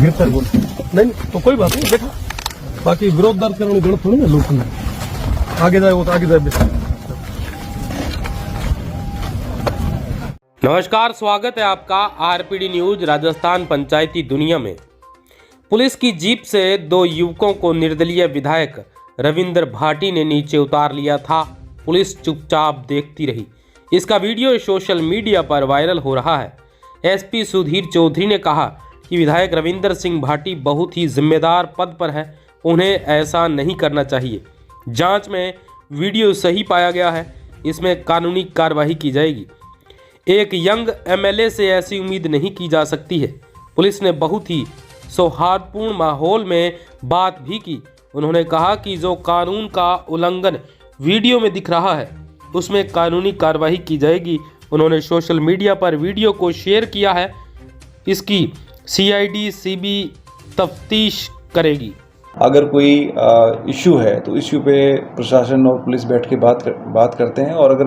गिरता है बोल नहीं तो कोई बात नहीं देखा बाकी विरोध दर्ज करने गलत थोड़ी ना लोग आगे जाए वो तो आगे जाए। नमस्कार, स्वागत है आपका आरपीडी न्यूज राजस्थान पंचायती दुनिया में। पुलिस की जीप से दो युवकों को निर्दलीय विधायक रविंद्र भाटी ने नीचे उतार लिया था। पुलिस चुपचाप देखती रही। इसका वीडियो सोशल मीडिया पर वायरल हो रहा है। एसपी सुधीर चौधरी ने कहा कि विधायक रविंद्र सिंह भाटी बहुत ही जिम्मेदार पद पर है, उन्हें ऐसा नहीं करना चाहिए। जांच में वीडियो सही पाया गया है, इसमें कानूनी कार्रवाई की जाएगी। एक यंग एमएलए से ऐसी उम्मीद नहीं की जा सकती है। पुलिस ने बहुत ही सौहार्दपूर्ण माहौल में बात भी की। उन्होंने कहा कि जो कानून का उल्लंघन वीडियो में दिख रहा है उसमें कानूनी कार्रवाई की जाएगी। उन्होंने सोशल मीडिया पर वीडियो को शेयर किया है। इसकी सीआईडी सीबी तफ्तीश करेगी। अगर कोई इश्यू है तो इश्यू पे प्रशासन और पुलिस बैठ के बात करते हैं, और अगर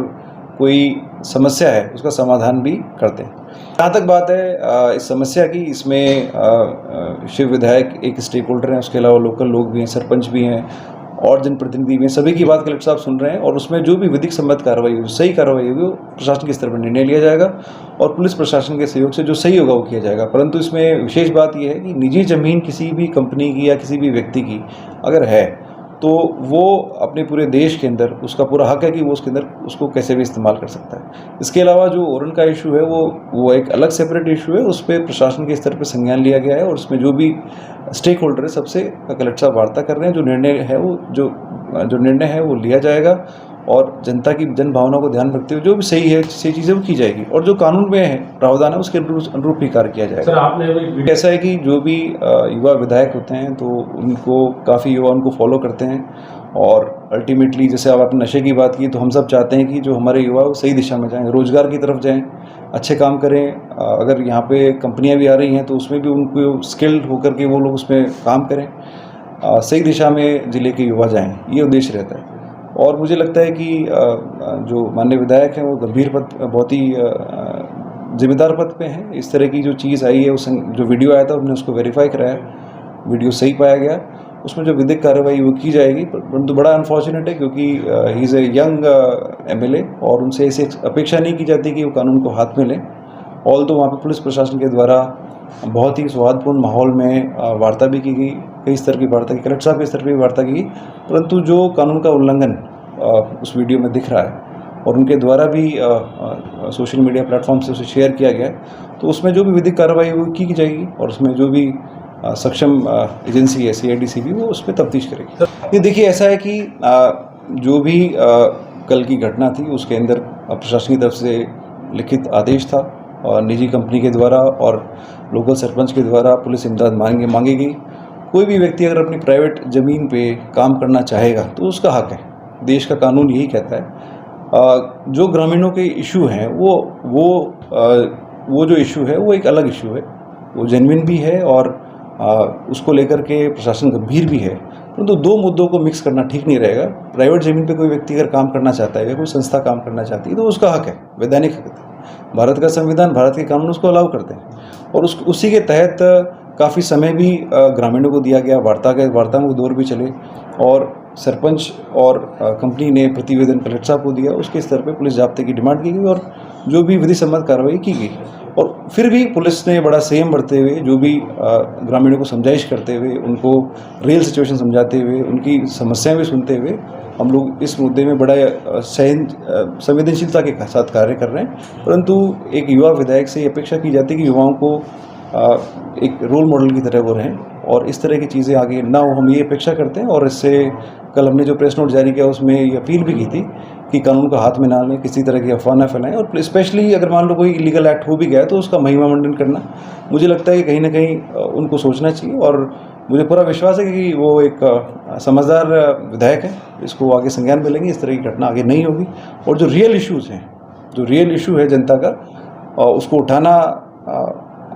कोई समस्या है उसका समाधान भी करते हैं। जहाँ तक बात है इस समस्या की, इसमें शिव विधायक एक स्टेक होल्डर हैं, उसके अलावा लोकल लोग भी हैं, सरपंच भी हैं और जनप्रतिनिधि भी हैं। सभी की बात कलेक्टर साहब सुन रहे हैं और उसमें जो भी विधिक सम्मत कार्रवाई होगी, सही कार्रवाई होगी, वो प्रशासन के स्तर पर निर्णय लिया जाएगा और पुलिस प्रशासन के सहयोग से जो सही होगा वो किया जाएगा। परंतु इसमें विशेष बात यह है कि निजी जमीन किसी भी कंपनी की या किसी भी व्यक्ति की अगर है तो वो अपने पूरे देश के अंदर उसका पूरा हक है कि वो उसके अंदर उसको कैसे भी इस्तेमाल कर सकता है। इसके अलावा जो ओरन का इशू है वो एक अलग सेपरेट इशू है। उस पर प्रशासन के स्तर पर संज्ञान लिया गया है और उसमें जो भी स्टेक होल्डर है सबसे कलेक्टर साहब वार्ता कर रहे हैं। जो निर्णय है जो निर्णय है वो लिया जाएगा और जनता की जन भावना को ध्यान रखते हुए जो भी सही है सही चीज़ें वो की जाएगी और जो कानून में है प्रावधान है उसके अनुरूप ही कार्य किया जाएगा। सर आपने ऐसा है कि जो भी युवा विधायक होते हैं तो उनको काफ़ी युवा उनको फॉलो करते हैं और अल्टीमेटली जैसे आप अपने नशे की बात की तो हम सब चाहते हैं कि जो हमारे युवा वो सही दिशा में जाएं, रोजगार की तरफ जाएं, अच्छे काम करें। अगर यहाँ पे कंपनियाँ भी आ रही हैं तो उसमें भी उनको स्किल्ड होकर के वो लोग उसमें काम करें, सही दिशा में जिले के युवा जाएं, ये उद्देश्य रहता है। और मुझे लगता है कि जो माननीय विधायक हैं वो गंभीर पद बहुत ही जिम्मेदार पद पे हैं। इस तरह की जो चीज़ आई है उस जो वीडियो आया था हमने उसको वेरीफाई कराया, वीडियो सही पाया गया, उसमें जो विधिक कार्रवाई वो की जाएगी। परंतु बड़ा अनफॉर्चुनेट है क्योंकि he is a young MLA और उनसे ऐसी अपेक्षा नहीं की जाती कि वो कानून को हाथ में लें। ऑल तो वहाँ पर पुलिस प्रशासन के द्वारा बहुत ही सौहार्दपूर्ण माहौल में वार्ता भी की गई, कई स्तर की वार्ता की, कलेक्टर साहब के स्तर पर भी वार्ता की गई। परंतु जो कानून का उल्लंघन उस वीडियो में दिख रहा है और उनके द्वारा भी सोशल मीडिया प्लेटफॉर्म से उसे शेयर किया गया है तो उसमें जो भी विधिक कार्रवाई वो की जाएगी और उसमें जो भी सक्षम एजेंसी है सीआईडी सीबी वो उस पर तफ्तीश करेगी। ये देखिए ऐसा है कि जो भी कल की घटना थी उसके अंदर प्रशासन की तरफ से लिखित आदेश था और निजी कंपनी के द्वारा और लोकल सरपंच के द्वारा पुलिस इमदाद मांगी गई। कोई भी व्यक्ति अगर अपनी प्राइवेट ज़मीन पे काम करना चाहेगा तो उसका हक है, देश का कानून यही कहता है। जो ग्रामीणों के इशू हैं वो जो इशू है वो एक अलग इशू है, वो जेन्युइन भी है और उसको लेकर के प्रशासन गंभीर भी है। परंतु दो मुद्दों को मिक्स करना ठीक नहीं रहेगा। प्राइवेट ज़मीन पे कोई व्यक्ति अगर काम करना चाहता है या कोई संस्था काम करना चाहती है तो उसका हक है, वैधानिक हक है। भारत का संविधान, भारत के कानून उसको अलाउ करते हैं और उसी के तहत काफ़ी समय भी ग्रामीणों को दिया गया, वार्ता में दौर भी चले और सरपंच और कंपनी ने प्रतिवेदन कलेक्टर साहब को दिया। उसके स्तर पे पुलिस जाब्ते की डिमांड की गई और जो भी विधि सम्मत कार्रवाई की गई और फिर भी पुलिस ने बड़ा संयम बरतते हुए जो भी ग्रामीणों को समझाइश करते हुए, उनको रियल सिचुएशन समझाते हुए, उनकी समस्याएं भी सुनते हुए हम लोग इस मुद्दे में बड़ा संवेदनशीलता के साथ कार्य कर रहे हैं। परंतु एक युवा विधायक से ये अपेक्षा की जाती है कि युवाओं को एक रोल मॉडल की तरह वो रहें और इस तरह की चीज़ें आगे ना हो, हम ये अपेक्षा करते हैं। और इससे कल हमने जो प्रेस नोट जारी किया उसमें ये अपील भी की थी कि कानून को हाथ में ना लें, किसी तरह की अफवाह ना फैलाएं और स्पेशली अगर मान लो कोई इलीगल एक्ट हो भी गया तो उसका महिमा मंडन करना, मुझे लगता है कि कहीं ना कहीं उनको सोचना चाहिए। और मुझे पूरा विश्वास है कि वो एक समझदार विधायक है, इसको आगे संज्ञान में लेंगे, इस तरह की घटना आगे नहीं होगी। और जो रियल इशूज़ हैं, जो रियल इशू है जनता का, उसको उठाना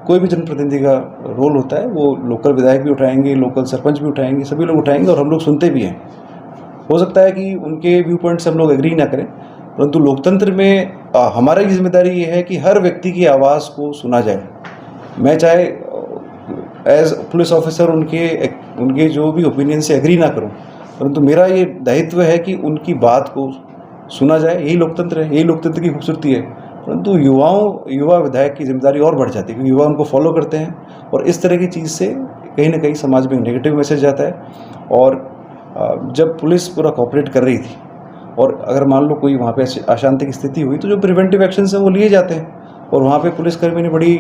कोई भी जनप्रतिनिधि का रोल होता है। वो लोकल विधायक भी उठाएंगे, लोकल सरपंच भी उठाएंगे, सभी लोग उठाएंगे और हम लोग सुनते भी हैं। हो सकता है कि उनके व्यू पॉइंट से हम लोग एग्री ना करें, परंतु लोकतंत्र में हमारी जिम्मेदारी ये है कि हर व्यक्ति की आवाज़ को सुना जाए। मैं चाहे एज पुलिस ऑफिसर उनके जो भी ओपिनियन से एग्री ना करूं, परंतु मेरा ये दायित्व है कि उनकी बात को सुना जाए। यही लोकतंत्र है, यही लोकतंत्र की खूबसूरती है। परंतु युवा विधायक की जिम्मेदारी और बढ़ जाती है, क्योंकि युवा उनको फॉलो करते हैं और इस तरह की चीज़ से कहीं ना कहीं समाज में नेगेटिव मैसेज जाता है। और जब पुलिस पूरा कोऑपरेट कर रही थी और अगर मान लो कोई वहाँ पे अशांति की स्थिति हुई, तो जो प्रिवेंटिव एक्शंस हैं वो लिए जाते हैं और वहाँ पे पुलिसकर्मी ने बड़ी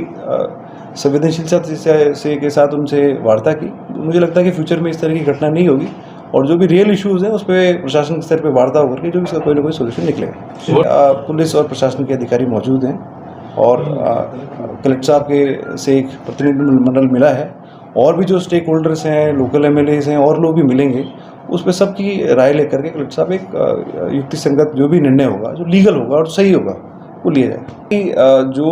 संवेदनशीलता से के साथ उनसे वार्ता की। मुझे लगता है कि फ्यूचर में इस तरह की घटना नहीं होगी और जो भी रियल इश्यूज़ हैं उस पर प्रशासन स्तर पे वार्ता होकर के जो भी इसका कोई ना कोई सोल्यूशन निकलेगा। पुलिस और प्रशासन के अधिकारी मौजूद हैं और कलेक्टर साहब के से एक प्रतिनिधिमंडल मिला है और भी जो स्टेक होल्डर्स हैं, लोकल एमएलएज हैं और लोग भी मिलेंगे। उस पर सबकी राय लेकर के कलेक्टर साहब एक युक्ति संगत जो भी निर्णय होगा, जो लीगल होगा और सही होगा, वो लिया जाए। जो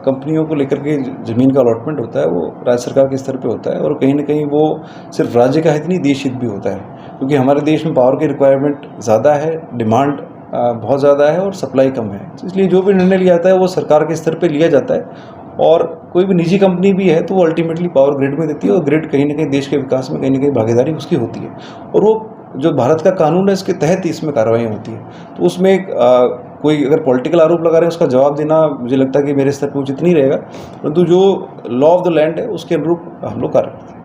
कंपनियों को लेकर के ज़मीन का अलॉटमेंट होता है वो राज्य सरकार के स्तर पे होता है और कहीं ना कहीं वो सिर्फ राज्य का हित नहीं, देश हित भी होता है, क्योंकि हमारे देश में पावर की रिक्वायरमेंट ज़्यादा है, डिमांड बहुत ज़्यादा है और सप्लाई कम है। इसलिए जो भी निर्णय लिया जाता है वो सरकार के स्तर पर लिया जाता है और कोई भी निजी कंपनी भी है तो वो अल्टीमेटली पावर ग्रिड में देती है और ग्रिड कहीं ना कहीं देश के विकास में कहीं ना कहीं भागीदारी उसकी होती है और वो जो भारत का कानून है इसके तहत ही इसमें कार्रवाई होती है। तो उसमें कोई अगर पॉलिटिकल आरोप लगा रहे हैं उसका जवाब देना मुझे लगता है कि मेरे स्तर पर उचित नहीं रहेगा, परंतु जो लॉ ऑफ द लैंड है उसके अनुरूप हम लोग कार्य करते हैं।